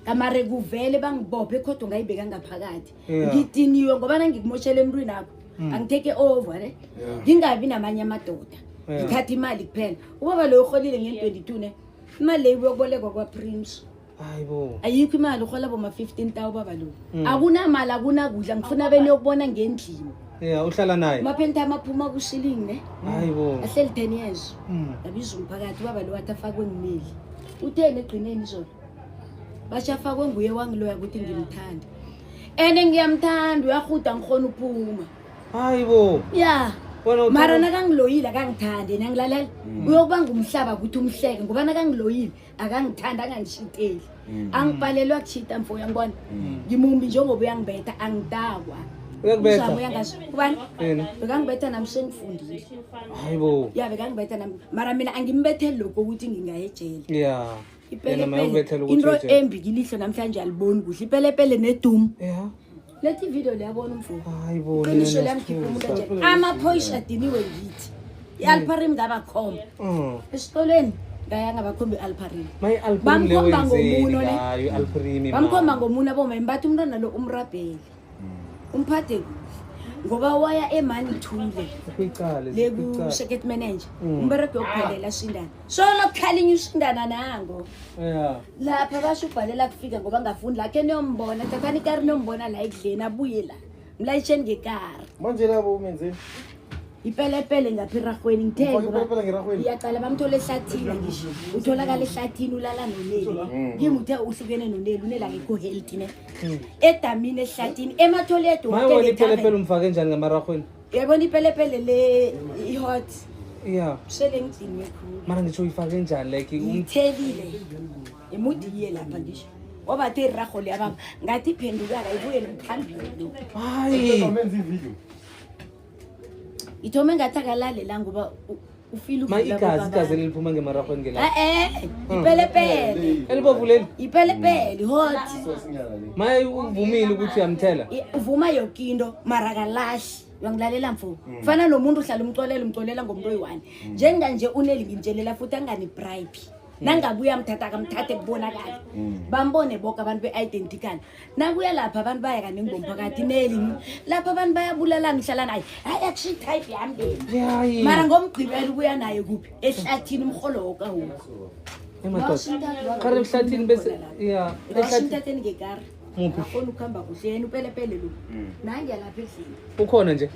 kamare kuvele bangibophe kodwa ngayibeka ngaphakathi ngidiniwe ngoba ngikumoshela emntwini akho angiteke over ne ngingabi namanye amadoda ngithatha imali kuphela ubaba lo uholile nge22 ne imali leyo yokubolekwa kwaPrince hayibo ayikho imali uhola boma 15,000 baba lo akunamali akunakudla ngifuna bene yokubona ngendlini uhlala naye maphenta amaphuma kushilling ne hayibo ahleli 10 years yabiza umphakathi baba lo wathi afakwe ngimeli uthene egcineni izolo bashafakwe nguye wangiloya ukuthi ngimthanda ene ngiyamthanda uyahuda ngikhona uphuma hayibo mara nakangiloyile akangithande nangilalela uyokubanga umhlaba ukuthi umhleke ngoba nakangiloyile akangithanda angangishiteli angibhalelwa kushita mfo uyangibona ngimumbi njengoba uyangibetha angidakwa uyakubetha kubani bekangibetha nami sengifundile hayibo bekangibetha nami mara mina angimbetheli lokho ukuthi ngingaye ejele ipelepele into embi kilihlo namhlanje aliboni kuhle ipelepele nedum lethi video liyabona umfuko hayibo qinisho lamkhipha umuntu nje amaphoyisa adiniwe ngithi ialparim ngabakhomba esikoleni ngaya ngabakhomba ialparim bamkhomba ngomuno ne bamkhomba ngomuno aboma imbatha umntwana lo umrabheli umphathe ngoba waya emani thule leku secret manager umbereke ukuphelela sindana solo kukhalinya usindana nango lapha basho ubhalela kufika ngoba ngafundi lakhe niyombona tathani ikari niyombona la ekudleni abuye la mlayisheni ngekari manje labo umenzeni ipelepele ngaphiragweni ngithe iyaqala bamthola ehlathini ngisho utholakala ehlathini ulala noneli ngimuthe uhlukene noneli unela ngekho healthy ne edamini ehlathini ematholedo wonke ipelepele umfake njani ngamaragweni yabona ipelepele le ihot sele ngidinwe khulu mara ngisho uyifake njani like ngithelile emudiye lapha ngisho wabathe iragole yababa ngathi iphendukaka ibuye nomthambile hayi amenza ivideo ithome ngathi la ngoba ufila igazi eliphuma ngemaragweni ngela ipelepele elibovuleni ipelepele hot maye uvumile ukuthi uyamthela uvuma yonke into mara kalashi uyangilalela mfo kufana nomuntu uhlala umcolela ngomuntu oyi-1 njenganje uneli ngimtshelela futhi angani bribe nangabuya mthatha akamthathe kubonakala bambone bonke abantu be-identical nakuya lapha abantu baya kaningi bomphakathi neli lapha abantu bayabulalana ngihlala naye hayi action type yami mara ngomgqibelo ubuya naye kuphi ehlathini umrholo wokawukho kare ehlathini bese ehlathini ngekari akhona ukuhamba kuhle yena upelepele lo nangiyalapha endlini ukhona nje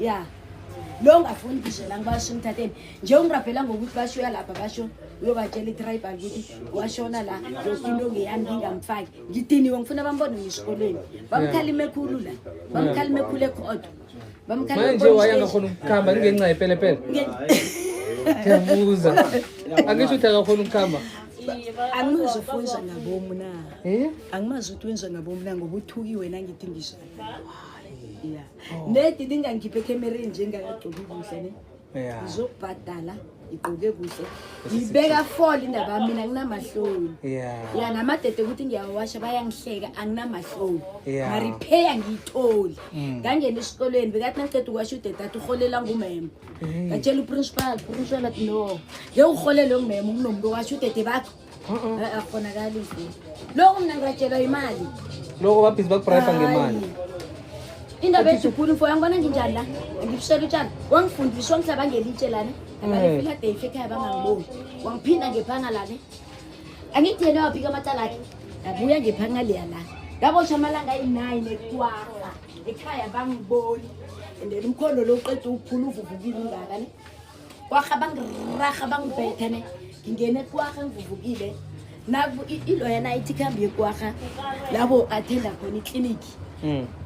lo ngafuni ngisho la ngibasho umthatheni nje ungirabhela ngokuthi basho uyalapha basho uyobatshela i-tribal ukuthi washona la yonke into ngeyami ngingamfaki ngidiniwe ngifuna bambone ngesikolweni bamkhalime khulu la bamkhalime khulu ekhodo manje wayangakhona ukukhamba ngenxa yepelepele ngiyabuza angisho ukuthi akakhona ukukhamba angimazi ufunza ngabomu na angimazi ukuthi wenza ngabomu na ngoba uthukiwe nangithi ngisho nedi ningangikhiphe ekemereni njengakagcoki kuhle ne ngizokubhadala igqoke kuhle ngibeka fall indaba yami mina nginamahloni namadede ukuthi ngiyawasha bayangihleka anginamahloni maripeya ngiyitholi ngangena esikolweni bekathi naceda ukwasha udede athi uholela ngumema ngatshela uprincipal athi no nge uholele ngumema kunomuntu owasha udede bakho akhonakali mfuni lokho mina ngibatshelwa imali lokho babhizi bakupriva ngemali indaba ezikhulu mfo yangibona nginjani la ngibusela utshana wangifundisa wangihlaba ngelitshe lana abalifilade ekhaya bangangiboni wangiphinda ngephanga lane angithi yena waphika amacala akhe ngabuya ngephanga leya la ngabosha amalanga ayi-9 ekwaha ekhaya bangiboni and then umkhondo lo uqeda ukuphula uvuvukile ungaka ne kwaha bangiraha bangibethe ne ngingena ekwaha ngivuvukile iloya nayithi ikhambi yekwaha labo athenda khona ikliniki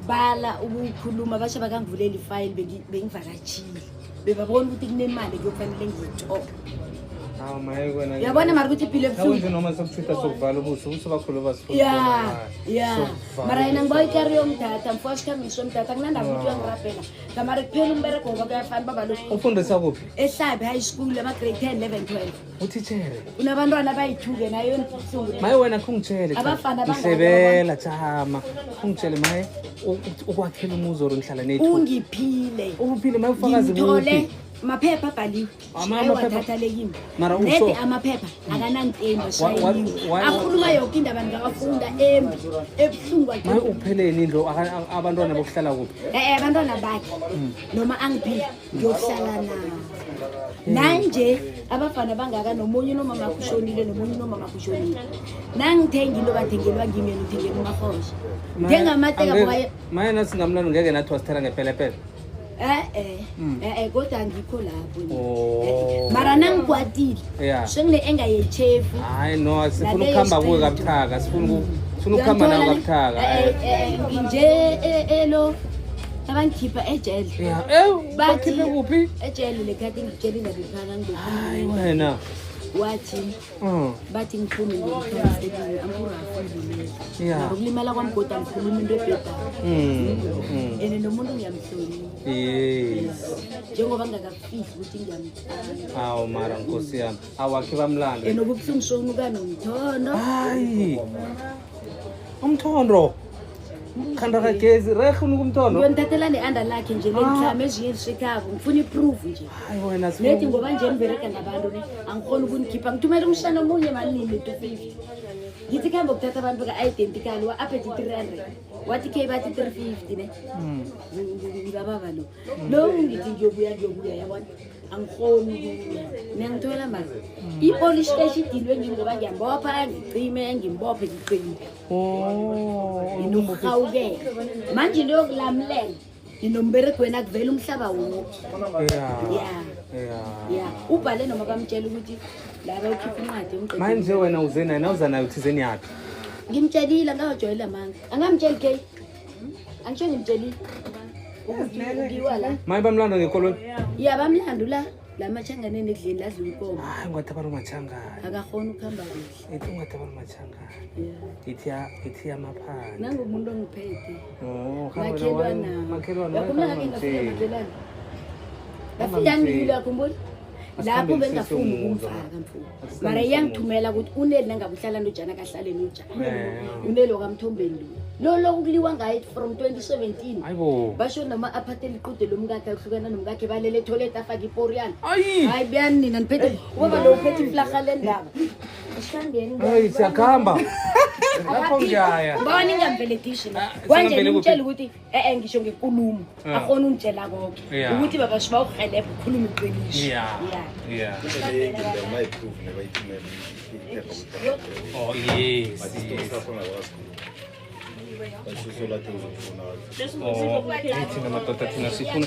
bala ukukhuluma basha bakangivulela ifile bengivakatshile bebabona ukuthi kunemali kuyofanele ngiyithola yabona mara ukuthi impilo ebuhlungu noma sokuthutha sokuvala ubuso usubakhulu basifuthi mara yena ngiba ikari yomdata mfo sikhambiso yomdata kunandaba ukuthi uyangirabhela ngamara kuphela umbereko ngoba kuyafana baba lo ufundisa kuphi ehlabi high school ama-grade 10 11 12 utitshere unabantwana abayi-2-ke nayo yona maye wena khungitshele ngihlebela jama khungitshele maye ukwakhela umuzi or ngihlala nethu ungiphile uphile maye ufakazi kuphi maphepha abhaliwe wathatha kimi Mara nede uso amaphepha akanantemba Wa- shayini wa- akhuluma yoke indaba ngakafunda embi ebuhlungu maye upheleni indlo abantwana bokuhlala kuphi abantwana bakhe noma angiphila ngiyokuhlala nabo nanje abafana bangaka nomunye nomama kushonile nomunye nomama kushonile nangithenga into bathengelwa ngimi yena uthengela umarhosha njengamateka boye maye nasingamlando ngeke nathi wasithela ngepelepele kodwa angikho lapho Oh. mara nangikwatile Yeah. sengine engayechefu hayi no sifuna ukuhamba kuwe kabuthaka sifuna ukuhamba nawe kabuthaka nje elo abangikhipha ejele bakhiphe kuphi ejele lekhathi ngitshela ingabiphana hayi ngidokhuluma wena wathi bathi ngiphume ngikhanselile amurafundile Yeah. ngokulimala kwami kodwa ngikhuluma into ebhedayo and nomuntu ngiyamhlonipha yes njengoba ngingakafihli ukuthi ngiyamthanda awu mara nkosi yami awakhe bamlando and obubuhlungu sokunuka nomthondo hayi umthondo khanda kagezi rehe unukumthondo ngiyomthathela ne-anda lakhe nje lengihlama ezinye ezisekhabo ngifuna iproof nje hayi wena nethi ngoba nje nibereka nabantu ne angikhona ukunikhipha ngithumela umhlana omunye malini 250 ngithi khambe ukuthatha abantu beka-identical wa-aphethe 300 wathi khe bathi 350 ne ngibababa lo ngithi ngiyobuya yabona angikhoni ukuya niyangithola mara ipolish eshidilwe ngingoba ngiyambopha ngicime ngimbophe ngicime nginorhawukela manje into yokulamlela ninombereko wena kuvela umhlaba wonke ya ubhale noma bamtshela ukuthi laba ukhipha incwadi manje wena uze naye nawuza nayo thizeni yakhe ngimtshelile angawajwayela amanga angamtsheli ke angisho ngimtshelile ngiwa la maye bamlando ngekolweni ya bamlandu la machanganeni ekudleni ladla inkomo hayi ungathi abantu machangana akakhona ukuhamba kuhle ethi ungathi abantu machangana ithi yamaphana nangomuntu ongiphethe makhelwana makhelwana ngafika ngiyile yakhumbula lapho bengafuni ukumfaka mfundo mara iyangithumela ukuthi uneli nangabe uhlala nojana kahlale nojana uneli wakamthombeni lo lokuliwa ngayo from 2017 hayibo basho noma aphathe liqude lomkakhe uhlukana nomkakhe balele toilet afaka iporiyana ayi hayi beyani nina niphethe ubaba lo uphethe iflaha lendaba isandeni hayi siyakhamba lapho ngiyaya ngoba ningamveledishi kwanje nimtshela ukuthi ngisho ngekulumo akhona ungitshela konke ukuthi baba shiba uhelebha ukhuluma iqiniso oh yes oh thina madoda thina sifuna